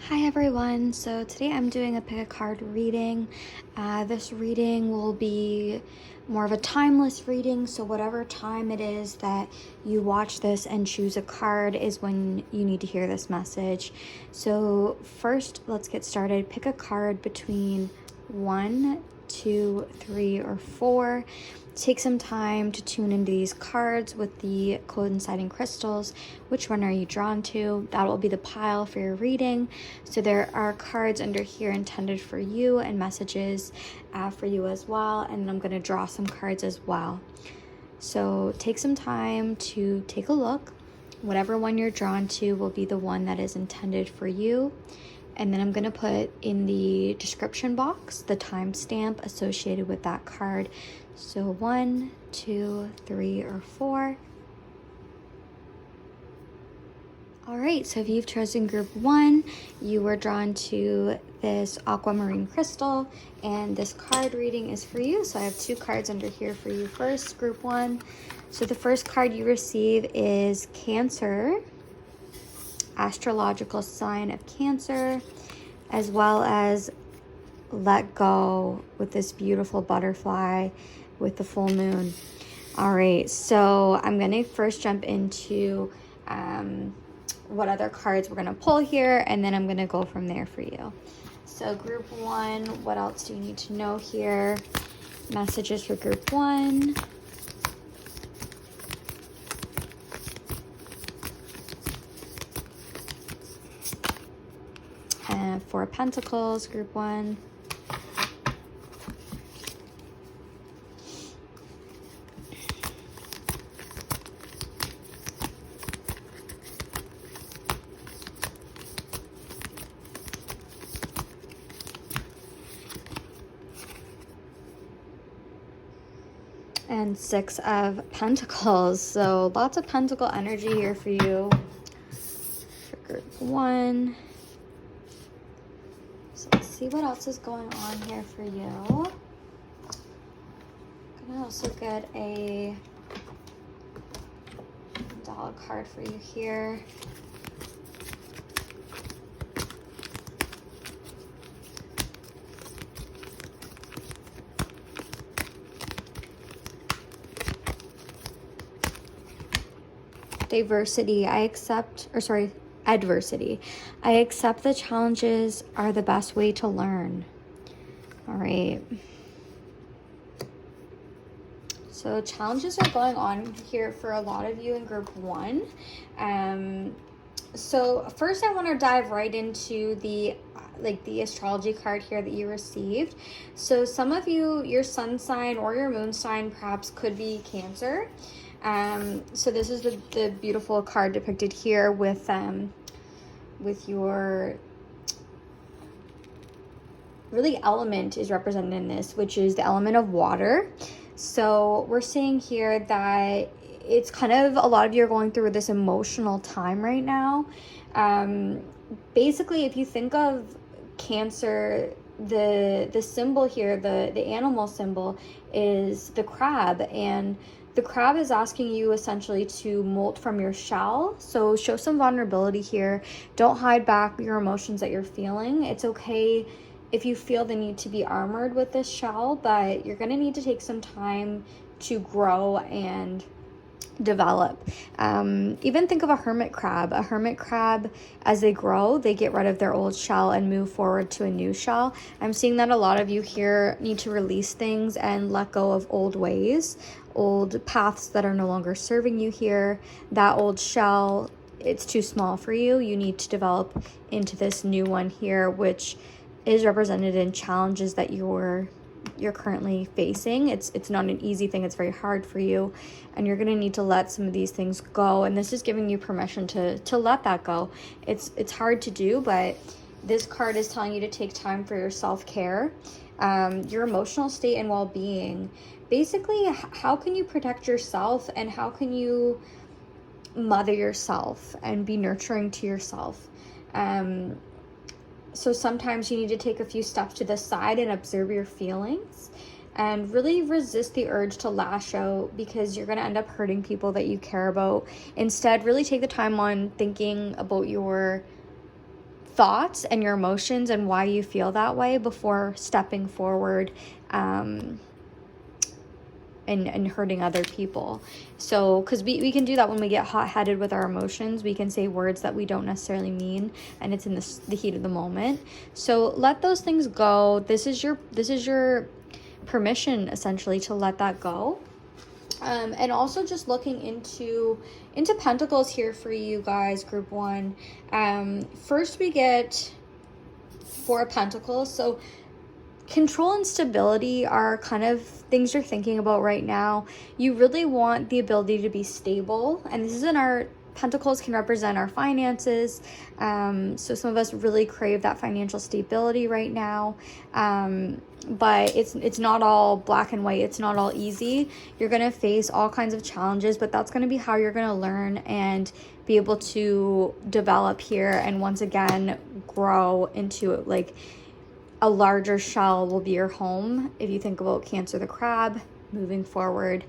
Hi everyone, so today I'm doing a pick a card reading. This reading will be more of a timeless reading, so whatever time it is that you watch this and choose a card is when you need to hear this message. So first, let's get started. Pick a card between 1, 2, 3, or 4. Take some time to tune into these cards with the coinciding crystals. Which one are you drawn to? That will be the pile for your reading. So there are cards under here intended for you and messages for you as well. And I'm going to draw some cards as well. So take some time to take a look. Whatever one you're drawn to will be the one that is intended for you. And then I'm going to put in the description box the timestamp associated with that card. So 1, 2, 3, or 4. All right, so if you've chosen group 1, you were drawn to this aquamarine crystal, and this card reading is for you. So I have 2 cards under here for you first, group 1. So the first card you receive is Cancer, astrological sign of Cancer, as well as let go with this beautiful butterfly with the full moon. All right, so I'm going to first jump into what other cards we're going to pull here, and then I'm going to go from there for you. So group 1, what else do you need to know here? Messages for group 1. And 4 of Pentacles, group 1. And 6 of Pentacles. So lots of Pentacle energy here for you for group 1. So let's see what else is going on here for you. I'm gonna also get a dollar card for you here. Adversity. I accept the challenges are the best way to learn. All right. So challenges are going on here for a lot of you in group 1. So first I want to dive right into the astrology card here that you received. So some of you, your sun sign or your moon sign perhaps could be Cancer. So this is the beautiful card depicted here with your really element is represented in this, which is the element of water. So we're seeing here that it's kind of a lot of you are going through this emotional time right now. Basically, if you think of Cancer, the symbol here, the animal symbol is the crab, and the crab is asking you essentially to molt from your shell. So show some vulnerability here. Don't hide back your emotions that you're feeling. It's okay if you feel the need to be armored with this shell, but you're going to need to take some time to grow and develop. Even think of a hermit crab. A hermit crab, as they grow, they get rid of their old shell and move forward to a new shell. I'm seeing that a lot of you here need to release things and let go of old ways, old paths that are no longer serving you here. That old shell, it's too small for you. You need to develop into this new one here, which is represented in challenges that you're currently facing. It's not an easy thing. It's very hard for you, and you're going to need to let some of these things go, and this is giving you permission to let that go. It's hard to do, but this card is telling you to take time for your self-care, your emotional state and well-being. Basically, how can you protect yourself, and how can you mother yourself and be nurturing to yourself? So sometimes you need to take a few steps to the side and observe your feelings and really resist the urge to lash out, because you're going to end up hurting people that you care about. Instead, really take the time on thinking about your thoughts and your emotions and why you feel that way before stepping forward and hurting other people. So, because we can do that when we get hot-headed with our emotions. We can say words that we don't necessarily mean, and it's in the heat of the moment. So let those things go. This is your permission, essentially, to let that go. And also just looking into Pentacles here for you guys, group 1. First we get 4 of Pentacles. So control and stability are kind of things you're thinking about right now. You really want the ability to be stable, and this is in our Pentacles can represent our finances. So some of us really crave that financial stability right now. But it's not all black and white. It's not all easy. You're going to face all kinds of challenges, but that's going to be how you're going to learn and be able to develop here and once again grow into like a larger shell will be your home if you think about Cancer the crab moving forward.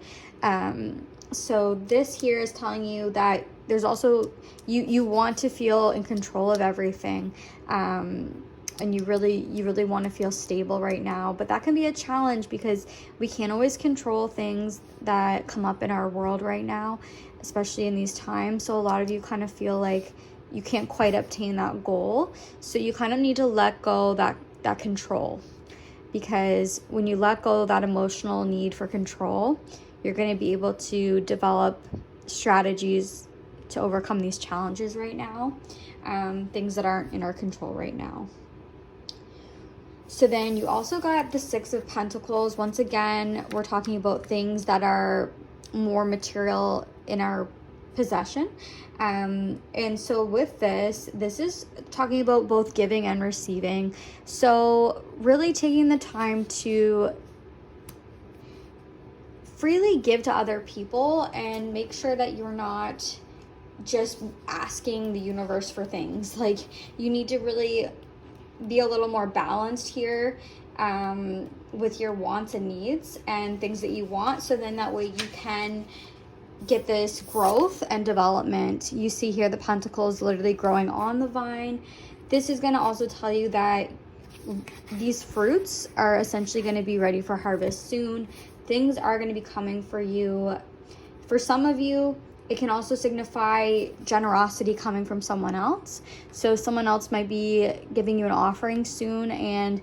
So this here is telling you that there's also you want to feel in control of everything, and you really want to feel stable right now, but that can be a challenge because we can't always control things that come up in our world right now, especially in these times. So a lot of you kind of feel like you can't quite obtain that goal, so you kind of need to let go that control, because when you let go of that emotional need for control, you're going to be able to develop strategies to overcome these challenges right now, things that aren't in our control right now. So then you also got the 6 of Pentacles. Once again, we're talking about things that are more material in our possession. And so with this is talking about both giving and receiving. So really taking the time to freely give to other people and make sure that you're not just asking the universe for things. Like, you need to really be a little more balanced here with your wants and needs and things that you want, so then that way you can get this growth and development. You see here the Pentacles literally growing on the vine. This is going to also tell you that these fruits are essentially going to be ready for harvest soon. Things are going to be coming for you. For some of you, it can also signify generosity coming from someone else. So someone else might be giving you an offering soon, and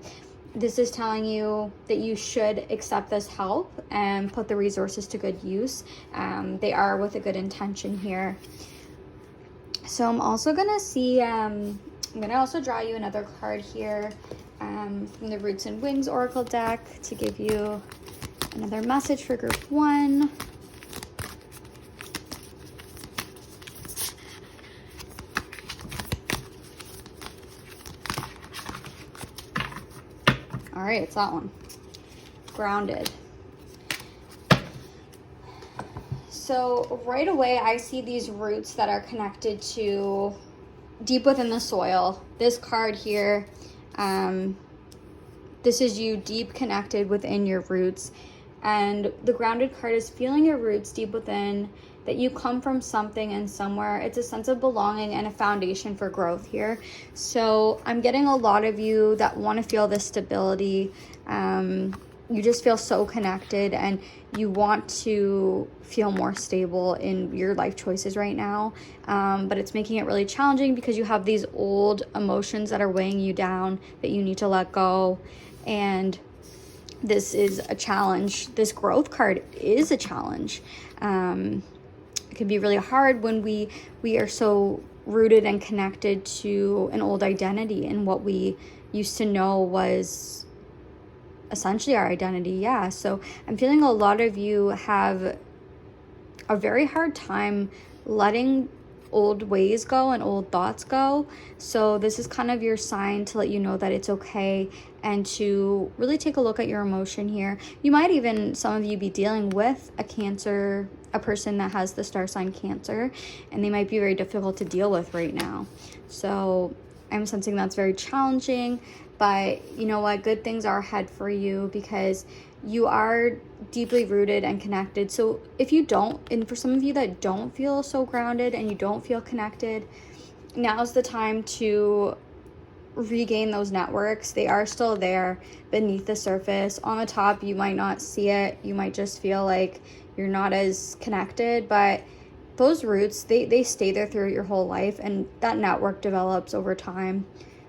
this is telling you that you should accept this help and put the resources to good use. They are with a good intention here. So I'm also gonna see, I'm gonna also draw you another card here from the Roots and Wings Oracle deck to give you another message for group 1. All right, it's that one. Grounded. So right away, I see these roots that are connected to deep within the soil. This card here, this is you deep connected within your roots. And the grounded card is feeling your roots deep within, that you come from something and somewhere. It's a sense of belonging and a foundation for growth here. So I'm getting a lot of you that want to feel this stability. You just feel so connected and you want to feel more stable in your life choices right now. But it's making it really challenging because you have these old emotions that are weighing you down that you need to let go. And this is a challenge. This growth card is a challenge. It can be really hard when we are so rooted and connected to an old identity and what we used to know was essentially our identity. Yeah, so I'm feeling a lot of you have a very hard time letting old ways go and old thoughts go. So this is kind of your sign to let you know that it's okay and to really take a look at your emotion here. You might even, some of you, be dealing with a person that has the star sign Cancer, and they might be very difficult to deal with right now. So I'm sensing that's very challenging, but you know what? Good things are ahead for you because you are deeply rooted and connected. So if you don't, and for some of you that don't feel so grounded and you don't feel connected, now's the time to regain those networks. They are still there beneath the surface. On the top, you might not see it. You might just feel like you're not as connected, but those roots, they stay there throughout your whole life, and that network develops over time.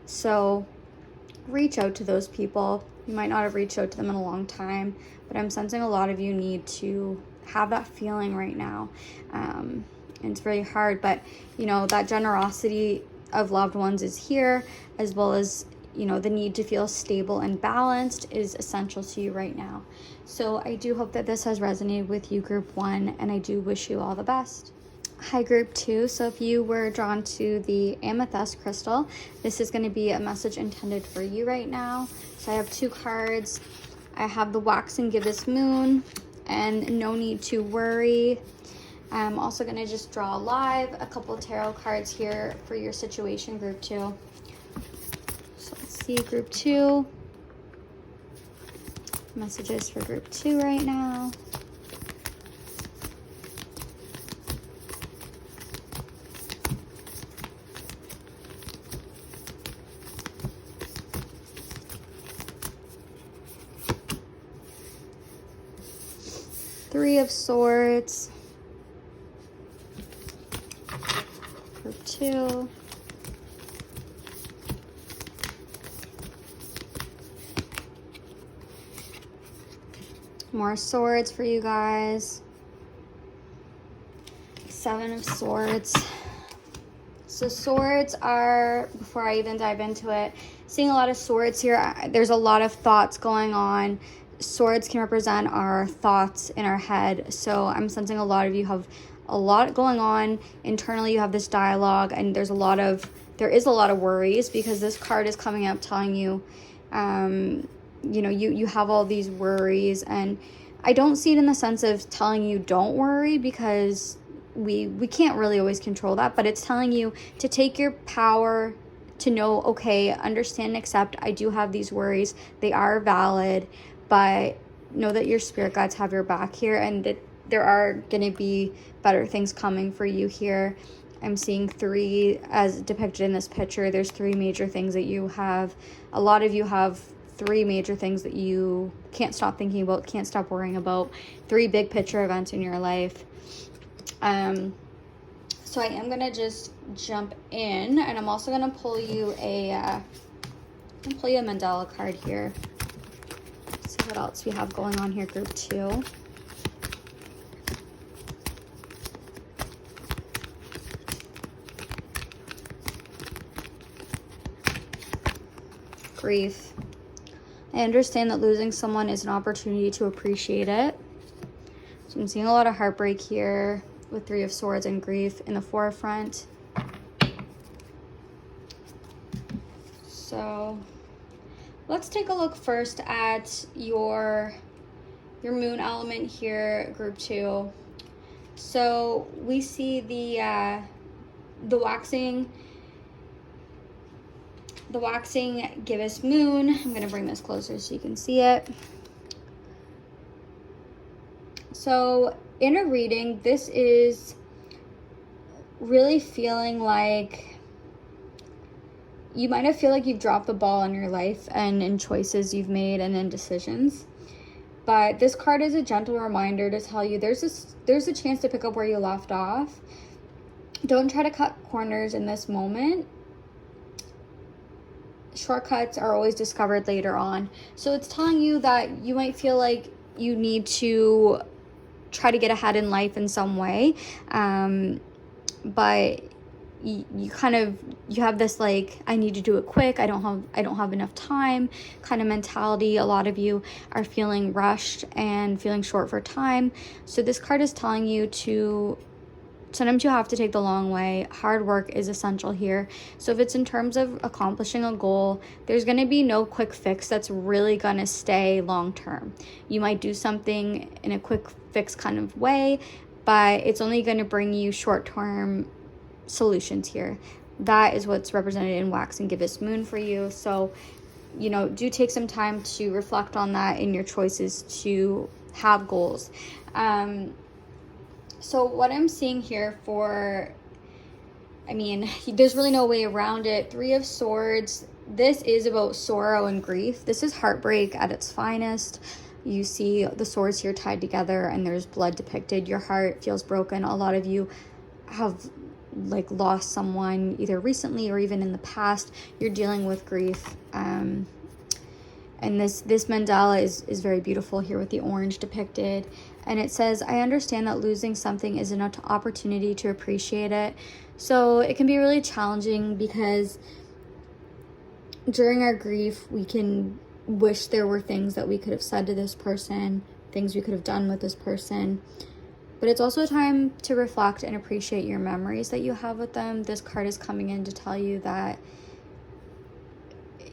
So reach out to those people. You might not have reached out to them in a long time, but I'm sensing a lot of you need to have that feeling right now. And it's really hard, but you know, that generosity of loved ones is here, as well as, you know, the need to feel stable and balanced is essential to you right now. So I do hope that this has resonated with you, group 1, and I do wish you all the best. Hi, group 2. So if you were drawn to the amethyst crystal, this is going to be a message intended for you right now. So I have 2 cards. I have the waxing gibbous moon and no need to worry. I'm also going to just draw live a couple tarot cards here for your situation, group 2. So let's see, group 2. Messages for group 2 right now. Three of Swords. Group 2. More swords for you guys. 7 of Swords. So swords are, before I even dive into it, seeing a lot of swords here. There's a lot of thoughts going on. Swords can represent our thoughts in our head. So I'm sensing a lot of you have a lot going on internally. You have this dialogue, and there is a lot of worries, because this card is coming up telling you, you know, you have all these worries. And I don't see it in the sense of telling you don't worry, because we can't really always control that, but it's telling you to take your power, to know, okay, understand and accept, I do have these worries, they are valid, but know that your spirit guides have your back here, and that there are going to be better things coming for you here. I'm seeing 3 as depicted in this picture. There's 3 major things that you have. A lot of you have 3 major things that you can't stop thinking about, can't stop worrying about. 3 big picture events in your life. So I am going to just jump in, and I'm also going to pull you a Mandela card here. See what else we have going on here, group 2. Grief. I understand that losing someone is an opportunity to appreciate it. So I'm seeing a lot of heartbreak here with 3 of Swords and grief in the forefront. So let's take a look first at your moon element here, group 2. So we see the waxing gibbous moon. I'm going to bring this closer so you can see it. So in a reading, this is really feeling like you might have feel like you've dropped the ball in your life and in choices you've made and in decisions. But this card is a gentle reminder to tell you there's a chance to pick up where you left off. Don't try to cut corners in this moment. Shortcuts are always discovered later on. So it's telling you that you might feel like you need to try to get ahead in life in some way, but you have this like, I need to do it quick, I don't have enough time kind of mentality. A lot of you are feeling rushed and feeling short for time. So this card is telling you to sometimes you have to take the long way. Hard work is essential here. So if it's in terms of accomplishing a goal, there's going to be no quick fix that's really going to stay long term. You might do something in a quick fix kind of way, but it's only going to bring you short-term solutions here. That is what's represented in waxing gibbous moon for you. So, you know, do take some time to reflect on that in your choices to have goals. So what I'm seeing here for, I mean, there's really no way around it. 3 of Swords, this is about sorrow and grief. This is heartbreak at its finest. You see the swords here tied together and there's blood depicted. Your heart feels broken. A lot of you have like lost someone either recently or even in the past. You're dealing with grief. And this mandala is very beautiful here with the orange depicted. And it says, I understand that losing something is an opportunity to appreciate it. So it can be really challenging because during our grief, we can wish there were things that we could have said to this person, things we could have done with this person. But it's also a time to reflect and appreciate your memories that you have with them. This card is coming in to tell you that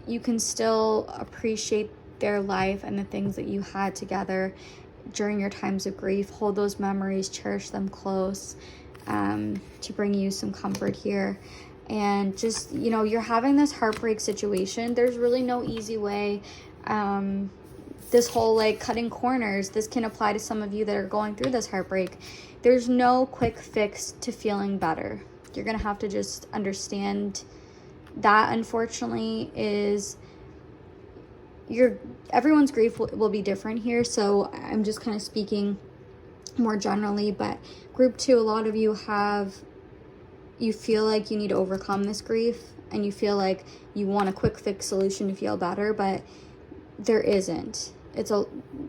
you can still appreciate their life and the things that you had together during your times of grief. Hold those memories, cherish them close, to bring you some comfort here. And just, you know, you're having this heartbreak situation. There's really no easy way. This whole like cutting corners, this can apply to some of you that are going through this heartbreak. There's no quick fix to feeling better. You're gonna have to just understand that, unfortunately, is everyone's grief will be different here. So I'm just kind of speaking more generally, but group 2, a lot of you feel like you need to overcome this grief and you feel like you want a quick fix solution to feel better, but there isn't. It's a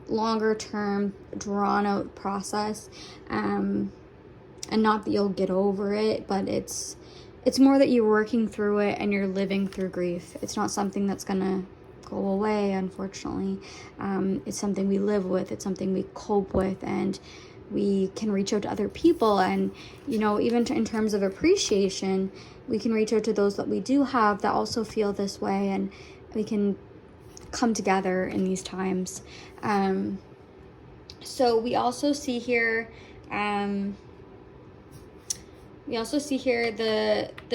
longer term, drawn out process. And not that you'll get over it, but it's more that you're working through it and you're living through grief. It's not something that's gonna go away, unfortunately. It's something we live with. It's something we cope with, and we can reach out to other people. And, you know, even in terms of appreciation, we can reach out to those that we do have that also feel this way, and we can come together in these times. So we also see here, the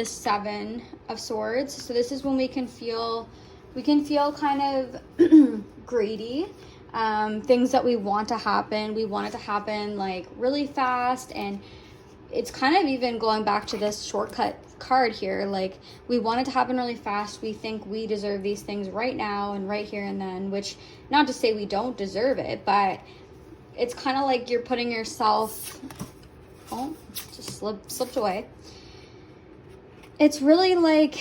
7 of Swords. So this is when we can feel kind of greedy. Things that we want to happen. We want it to happen like really fast, and it's kind of even going back to this shortcut card here. Like, we want it to happen really fast. We think we deserve these things right now and right here and then, which, not to say we don't deserve it, but it's kind of like you're putting yourself, oh, just slipped away. It's really like,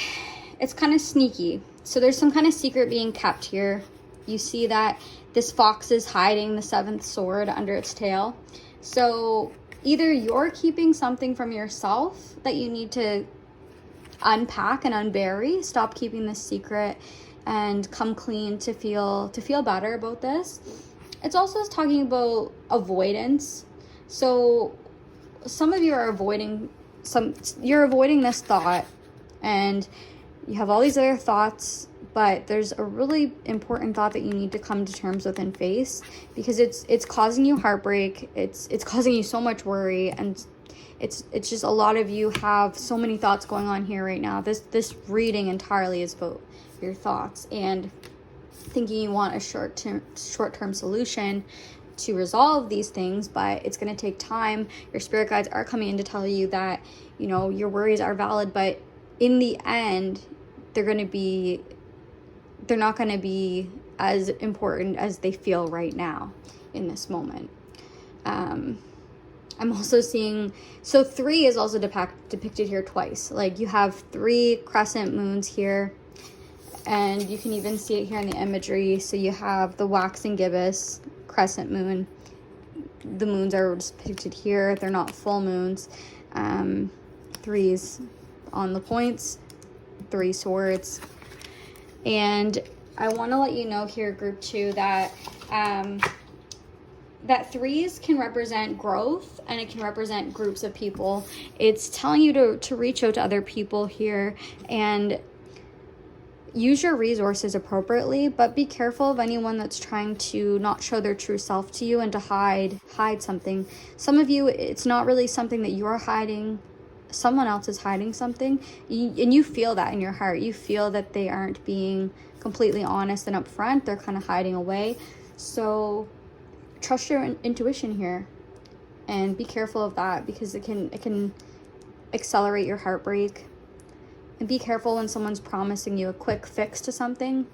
it's kind of sneaky. So there's some kind of secret being kept here. You see that this fox is hiding the 7th sword under its tail. So either you're keeping something from yourself that you need to unpack and unbury, stop keeping this secret and come clean to feel better about this. It's also talking about avoidance. So some of you are avoiding this thought, and you have all these other thoughts, but there's a really important thought that you need to come to terms with and face, because it's causing you heartbreak. It's causing you so much worry, and it's just a lot of you have so many thoughts going on here right now. This reading entirely is about your thoughts and thinking you want a short-term solution to resolve these things, but it's going to take time. Your spirit guides are coming in to tell you that, you know, your worries are valid, but in the end, they're not going to be as important as they feel right now in this moment. I'm also seeing, so 3 is also depicted here twice. Like, you have 3 crescent moons here, and you can even see it here in the imagery. So you have the waxing gibbous crescent moon. The moons are depicted here. They're not full moons. 3s on the points, 3 swords. And I want to let you know here, group 2, that that 3s can represent growth, and it can represent groups of people. It's telling you to reach out to other people here and use your resources appropriately, but be careful of anyone that's trying to not show their true self to you and to hide something. Some of you, it's not really something that you're hiding. Someone else is hiding something, and you feel that in your heart. You feel that they aren't being completely honest and upfront. They're kind of hiding away. So trust your intuition here, and be careful of that, because it can accelerate your heartbreak. And be careful when someone's promising you a quick fix to something,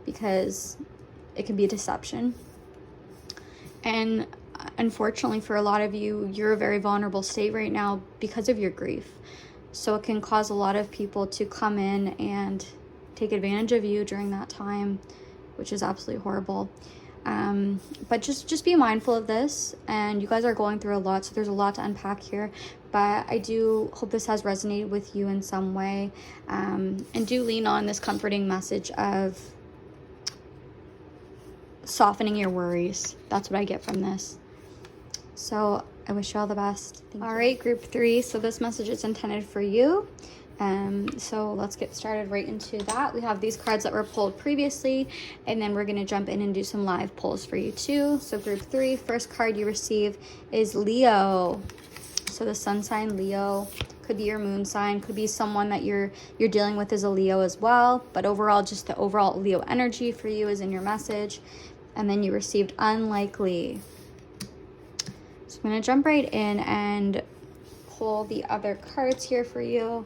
because it can be a deception. And unfortunately for a lot of you, you're a very vulnerable state right now because of your grief. So it can cause a lot of people to come in and take advantage of you during that time, which is absolutely horrible. But just be mindful of this. And you guys are going through a lot, so there's a lot to unpack here. But I do hope this has resonated with you in some way. And do lean on this comforting message of softening your worries. That's what I get from this. So I wish you all the best. All right, group 3. So this message is intended for you. So let's get started right into that. We have these cards that were pulled previously, and then we're going to jump in and do some live pulls for you too. So group 3, first card you receive is Leo. So the sun sign Leo could be your moon sign, could be someone that you're dealing with as a Leo as well. But overall, just the overall Leo energy for you is in your message. And then you received unlikely. So I'm going to jump right in and pull the other cards here for you.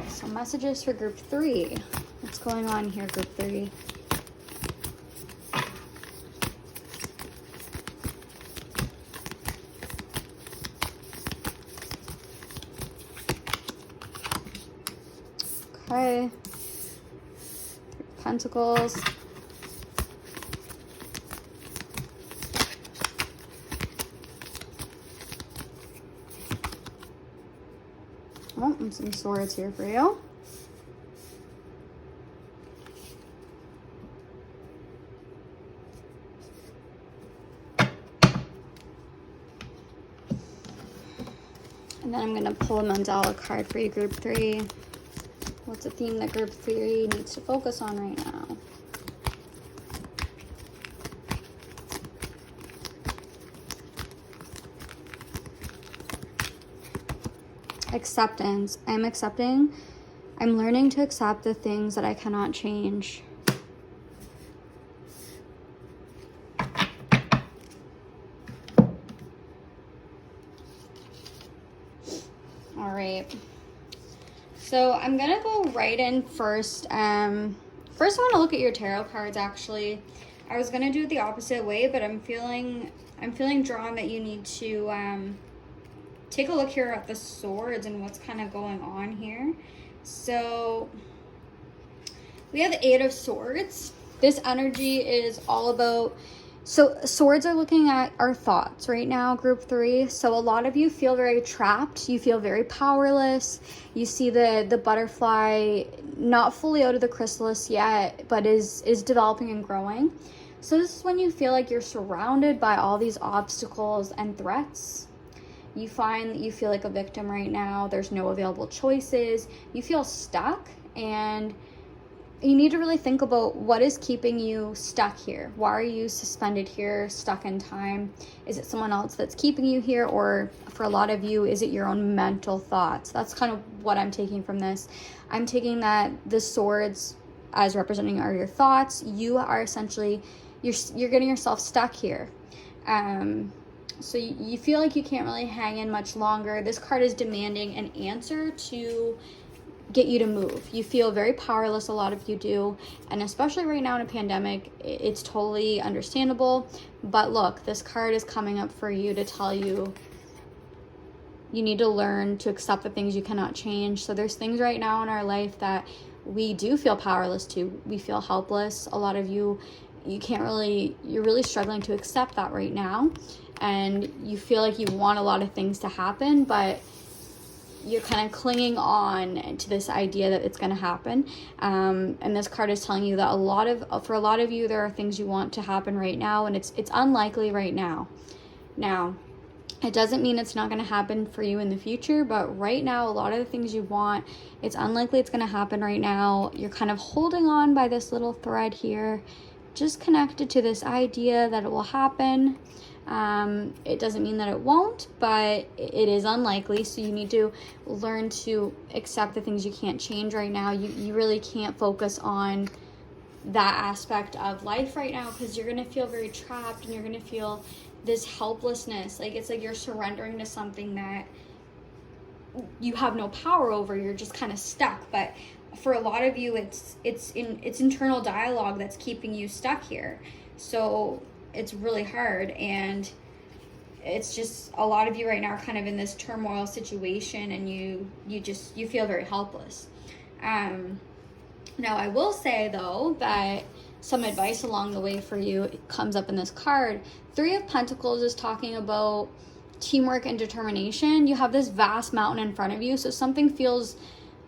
So messages for group 3. What's going on here, group 3? Okay. 3 of Pentacles. Oh, and some swords here for you. And then I'm going to pull a mandala card for you, group 3. What's a theme that group 3 needs to focus on right now? Acceptance. I'm learning to accept the things that I cannot change. All right. So I'm gonna go right in first. First I want to look at your tarot cards. Actually, I was gonna do it the opposite way, but I'm feeling drawn that you need to take a look here at the swords and what's kind of going on here. So we have the 8 of Swords. This energy is all about, so swords are looking at our thoughts right now, group 3. So a lot of you feel very trapped. You feel very powerless. You see the butterfly not fully out of the chrysalis yet, but is developing and growing. So this is when you feel like you're surrounded by all these obstacles and threats. You find that you feel like a victim right now. There's no available choices. You feel stuck, and you need to really think about what is keeping you stuck here. Why are you suspended here, stuck in time? Is it someone else that's keeping you here? Or for a lot of you, is it your own mental thoughts? That's kind of what I'm taking from this. I'm taking that the swords as representing are your thoughts. You are essentially, you're getting yourself stuck here. So you feel like you can't really hang in much longer. This card is demanding an answer to get you to move. You feel very powerless, a lot of you do. And especially right now in a pandemic, it's totally understandable. But look, this card is coming up for you to tell you you need to learn to accept the things you cannot change. So there's things right now in our life that we do feel powerless to. We feel helpless. A lot of you you're really struggling to accept that right now. And you feel like you want a lot of things to happen, but you're kind of clinging on to this idea that it's going to happen. And this card is telling you that for a lot of you, there are things you want to happen right now, and it's unlikely right now. Now, it doesn't mean it's not going to happen for you in the future, but right now, a lot of the things you want, it's unlikely it's going to happen right now. You're kind of holding on by this little thread here, just connected to this idea that it will happen. It doesn't mean that it won't, but it is unlikely. So you need to learn to accept the things you can't change right now. You really can't focus on that aspect of life right now, because you're going to feel very trapped and you're going to feel this helplessness. Like it's like you're surrendering to something that you have no power over, you're just kind of stuck. But for a lot of you, it's internal dialogue that's keeping you stuck here. So it's really hard, and it's just a lot of you right now are kind of in this turmoil situation, and you feel very helpless. Now I will say though that some advice along the way for you comes up in this card. 3 of Pentacles is talking about teamwork and determination. You have this vast mountain in front of you, so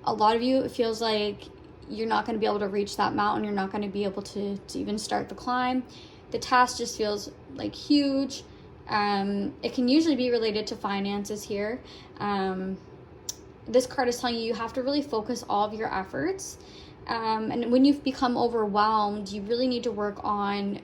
a lot of you, it feels like you're not going to be able to reach that mountain. You're not going to be able to even start the climb. The task just feels like huge. It can usually be related to finances here. This card is telling you have to really focus all of your efforts. And when you've become overwhelmed, you really need to work on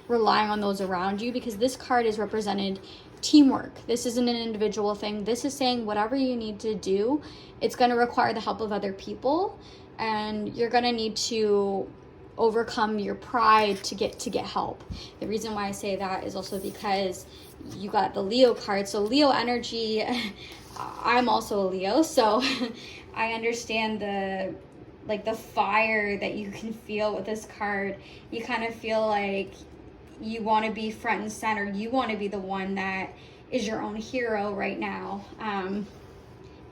relying on those around you, because this card is represented teamwork. This isn't an individual thing. This is saying whatever you need to do, it's going to require the help of other people, and you're going to need to overcome your pride to get help. The reason why I say that is also because you got the Leo card. So Leo energy, I'm also a Leo, so I understand the fire that you can feel with this card. You kind of feel like you want to be front and center. You want to be the one that is your own hero right now.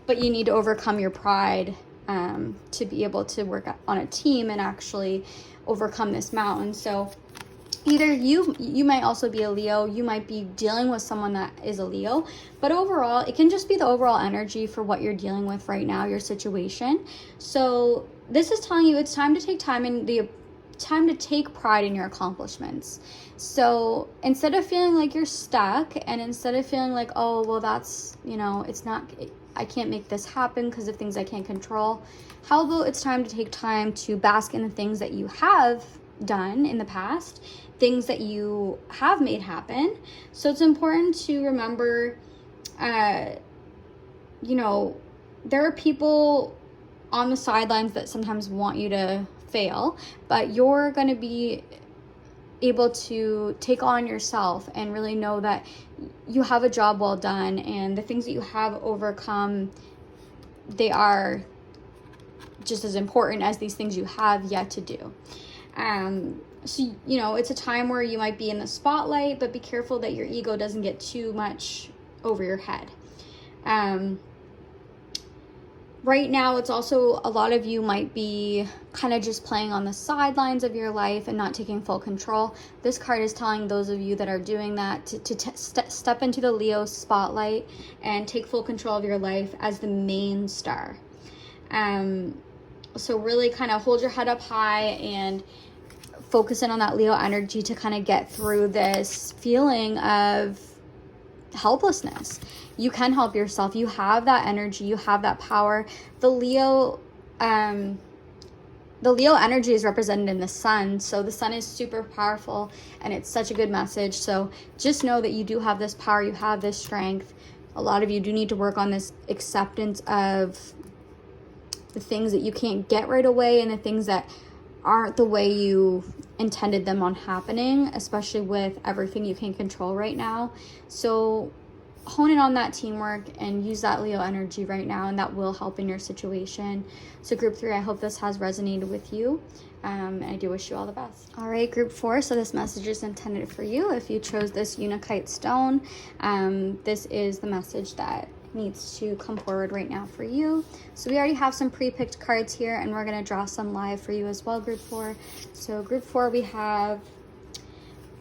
But you need to overcome your pride to be able to work on a team and actually overcome this mountain. So either you might also be a Leo, you might be dealing with someone that is a Leo, but overall it can just be the overall energy for what you're dealing with right now, your situation. So this is telling you it's time to take time to take pride in your accomplishments. So instead of feeling like you're stuck, and instead of feeling like, oh well, that's, I can't make this happen because of things I can't control, how about it's time to take time to bask in the things that you have done in the past, things that you have made happen. So it's important to remember, there are people on the sidelines that sometimes want you to fail, but you're going to be able to take on yourself and really know that you have a job well done, and the things that you have overcome, they are just as important as these things you have yet to do. So, it's a time where you might be in the spotlight, but be careful that your ego doesn't get too much over your head. Right now, it's also, a lot of you might be kind of just playing on the sidelines of your life and not taking full control. This card is telling those of you that are doing that to step into the Leo spotlight and take full control of your life as the main star. So really kind of hold your head up high and focus in on that Leo energy to kind of get through this feeling of helplessness. You can help yourself. You have that energy. You have that power. The Leo energy is represented in the sun. So the sun is super powerful, and it's such a good message. So just know that you do have this power. You have this strength. A lot of you do need to work on this acceptance of the things that you can't get right away, and the things that aren't the way you intended them on happening, especially with everything you can control right now. So hone in on that teamwork and use that Leo energy right now, and that will help in your situation. So group 3, I hope this has resonated with you, and I do wish you all the best. All right, group 4, so this message is intended for you. If you chose this Untitled stone, this is the message that needs to come forward right now for you. So we already have some pre-picked cards here, and we're going to draw some live for you as well, group 4. So group 4, we have,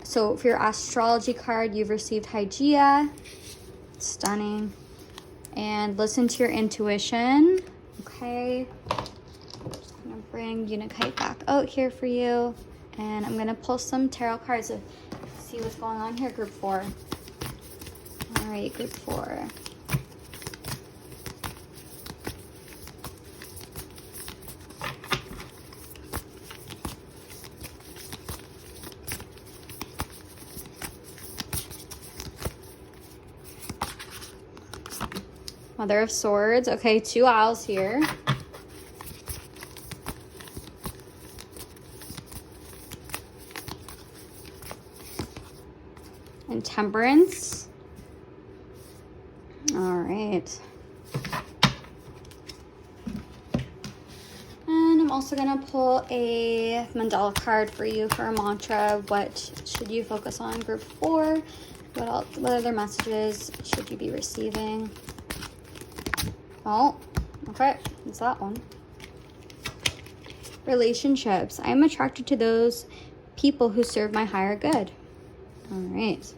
so for your astrology card, you've received Hygeia. Stunning. And listen to your intuition. Okay, I'm just gonna bring Untitled back out here for you, and I'm gonna pull some tarot cards to see what's going on here, group 4. All right, group 4. Mother of Swords. Okay, 2 owls here. And Temperance. All right. I'm also going to pull a mandala card for you for a mantra. What should you focus on? Group 4. What else? What other messages should you be receiving? Oh, okay. It's that one. Relationships. I am attracted to those people who serve my higher good. All right.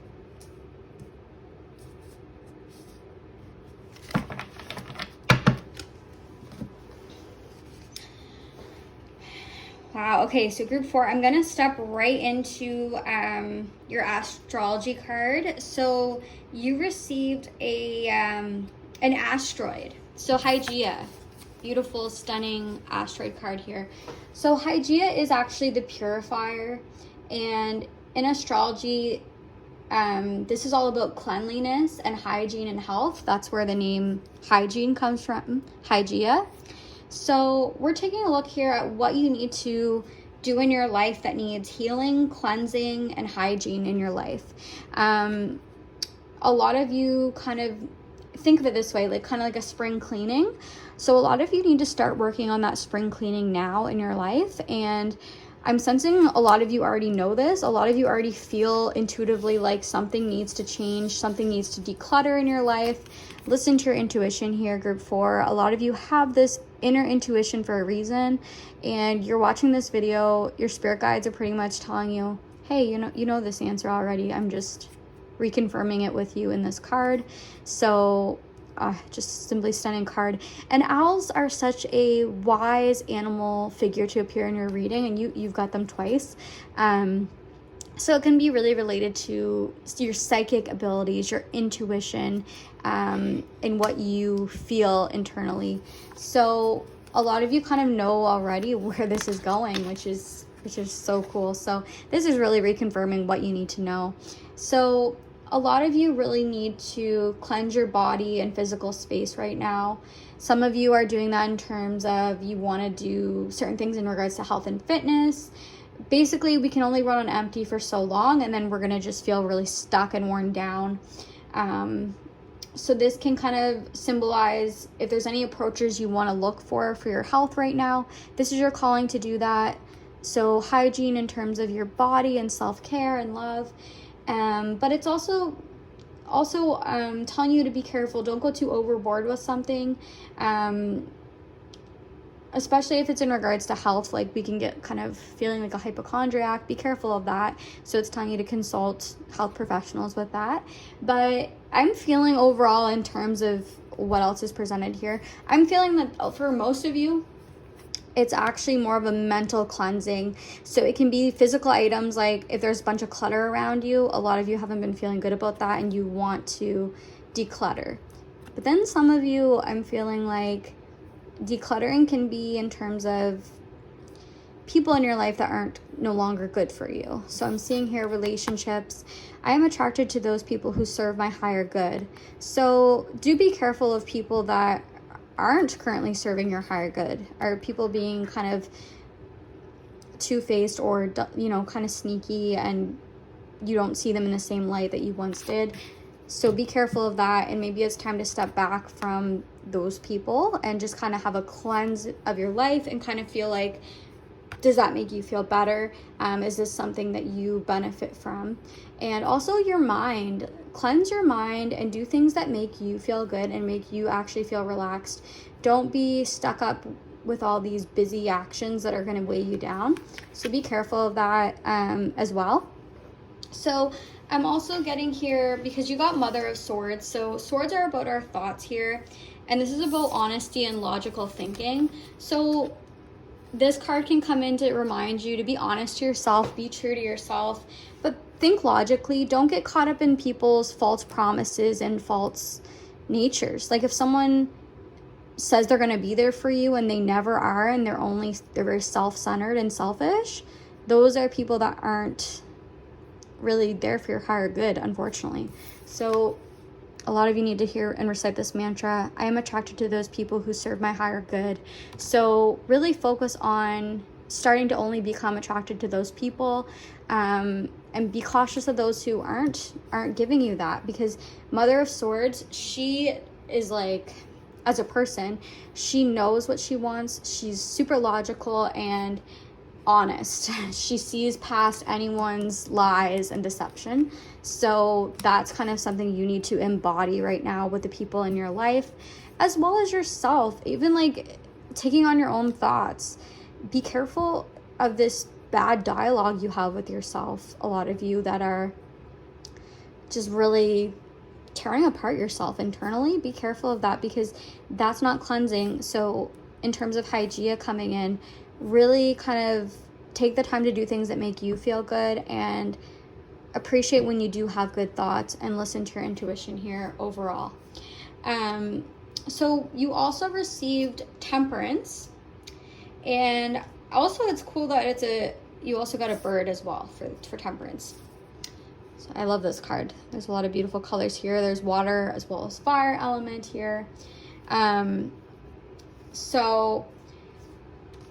Wow. Okay, so group 4, I'm going to step right into your astrology card. So you received an asteroid. So Hygeia, beautiful, stunning asteroid card here. So Hygeia is actually the purifier, and in astrology, this is all about cleanliness and hygiene and health. That's where the name hygiene comes from, Hygeia. So we're taking a look here at what you need to do in your life that needs healing, cleansing, and hygiene in your life. A lot of you kind of think of it this way, like kind of like a spring cleaning. So a lot of you need to start working on that spring cleaning now in your life. And I'm sensing a lot of you already know this. A lot of you already feel intuitively like something needs to change, something needs to declutter in your life. Listen to your intuition here, group 4. A lot of you have this inner intuition for a reason, and you're watching this video, your spirit guides are pretty much telling you, hey, you know this answer already. I'm just reconfirming it with you in this card. So just simply stunning card. And owls are such a wise animal figure to appear in your reading, and you've got them twice. So it can be really related to your psychic abilities, your intuition, and what you feel internally. So a lot of you kind of know already where this is going, which is so cool. So this is really reconfirming what you need to know. So a lot of you really need to cleanse your body and physical space right now. Some of you are doing that in terms of you want to do certain things in regards to health and fitness. Basically, we can only run on empty for so long, and then we're going to just feel really stuck and worn down. So this can kind of symbolize if there's any approaches you want to look for your health right now. This is your calling to do that. So hygiene in terms of your body and self-care and love. But it's also telling you to be careful. Don't go too overboard with something. Especially if it's in regards to health, like we can get kind of feeling like a hypochondriac. Be careful of that. So it's telling you to consult health professionals with that. But I'm feeling overall in terms of what else is presented here, I'm feeling that for most of you, it's actually more of a mental cleansing. So it can be physical items, like if there's a bunch of clutter around you, a lot of you haven't been feeling good about that and you want to declutter. But then some of you, I'm feeling like decluttering can be in terms of people in your life that aren't no longer good for you. So I'm seeing here relationships. I am attracted to those people who serve my higher good. So do be careful of people that aren't currently serving your higher good. Are people being kind of two-faced or, kind of sneaky, and you don't see them in the same light that you once did. So be careful of that, and maybe it's time to step back from those people and just kind of have a cleanse of your life and kind of feel like, does that make you feel better? Is this something that you benefit from? And also your mind. Cleanse your mind and do things that make you feel good and make you actually feel relaxed. Don't be stuck up with all these busy actions that are going to weigh you down. So be careful of that as well. So I'm also getting here, because you got Mother of Swords. So swords are about our thoughts here. And this is about honesty and logical thinking. So this card can come in to remind you to be honest to yourself, be true to yourself, but think logically. Don't get caught up in people's false promises and false natures. Like if someone says they're going to be there for you and they never are, and they're very self-centered and selfish, those are people that aren't really there for your higher good, unfortunately. So a lot of you need to hear and recite this mantra. I am attracted to those people who serve my higher good. So really focus on starting to only become attracted to those people, and be cautious of those who aren't giving you that, because Mother of Swords, she is like as a person. She knows what she wants. She's super logical and honest. She sees past anyone's lies and deception. So that's kind of something you need to embody right now with the people in your life, as well as yourself. Even like taking on your own thoughts. Be careful of this bad dialogue you have with yourself. A lot of you that are just really tearing apart yourself internally, be careful of that, because that's not cleansing. So in terms of Hygeia coming in, really kind of take the time to do things that make you feel good, and appreciate when you do have good thoughts, and listen to your intuition here overall. So you also received Temperance, and also it's cool that you also got a bird as well for Temperance. So I love this card. There's a lot of beautiful colors here. There's water as well as fire element here. So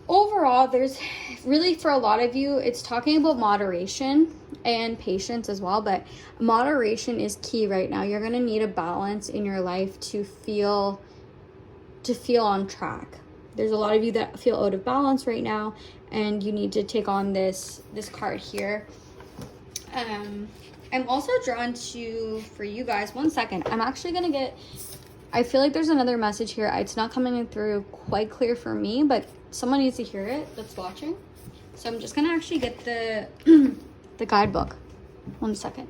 overall, there's really, for a lot of you, it's talking about moderation and patience as well, but moderation is key right now. You're going to need a balance in your life to feel on track. There's a lot of you that feel out of balance right now, and you need to take on this card here. I'm also drawn to, for you guys, one second, I'm actually going to get, I feel like there's another message here. It's not coming through quite clear for me, but someone needs to hear it that's watching. So I'm just going to actually get the the guidebook. One second.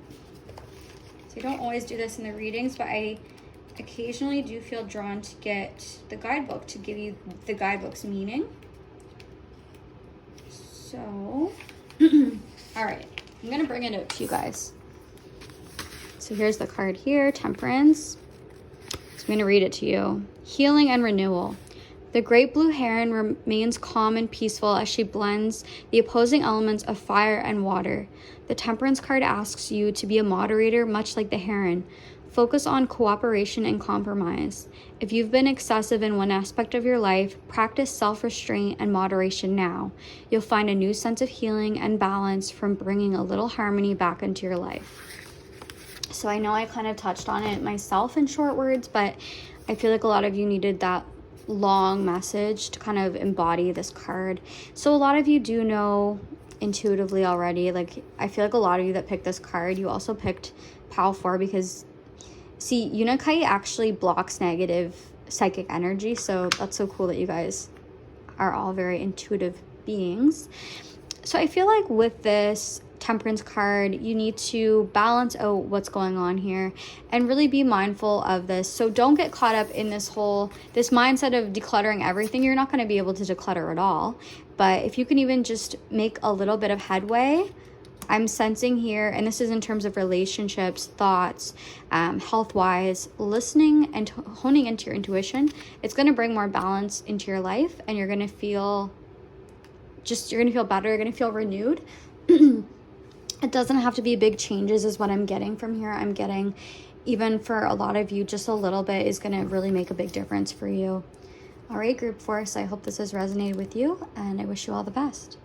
So I don't always do this in the readings, but I occasionally do feel drawn to get the guidebook to give you the guidebook's meaning. So, all right, I'm going to bring it out to you guys. So here's the card here, Temperance. So I'm going to read it to you. Healing and renewal. The great blue heron remains calm and peaceful as she blends the opposing elements of fire and water. The Temperance card asks you to be a moderator, much like the heron. Focus on cooperation and compromise. If you've been excessive in one aspect of your life, practice self-restraint and moderation now. You'll find a new sense of healing and balance from bringing a little harmony back into your life. So I know I kind of touched on it myself in short words, but I feel like a lot of you needed that long message to kind of embody this card. So a lot of you do know intuitively already. Like, I feel like a lot of you that picked this card, you also picked Pal 4 because, see, Unikai actually blocks negative psychic energy. So that's so cool that you guys are all very intuitive beings. So I feel like with this Temperance card, you need to balance out what's going on here and really be mindful of this. So don't get caught up in this mindset of decluttering everything. You're not going to be able to declutter it all, but if you can even just make a little bit of headway, I'm sensing here, and this is in terms of relationships, thoughts, health-wise, listening and honing into your intuition, it's going to bring more balance into your life, and you're going to feel better, you're going to feel renewed. It doesn't have to be big changes is what I'm getting from here. I'm getting, even for a lot of you, just a little bit is going to really make a big difference for you. All right, group 4, so I hope this has resonated with you, and I wish you all the best.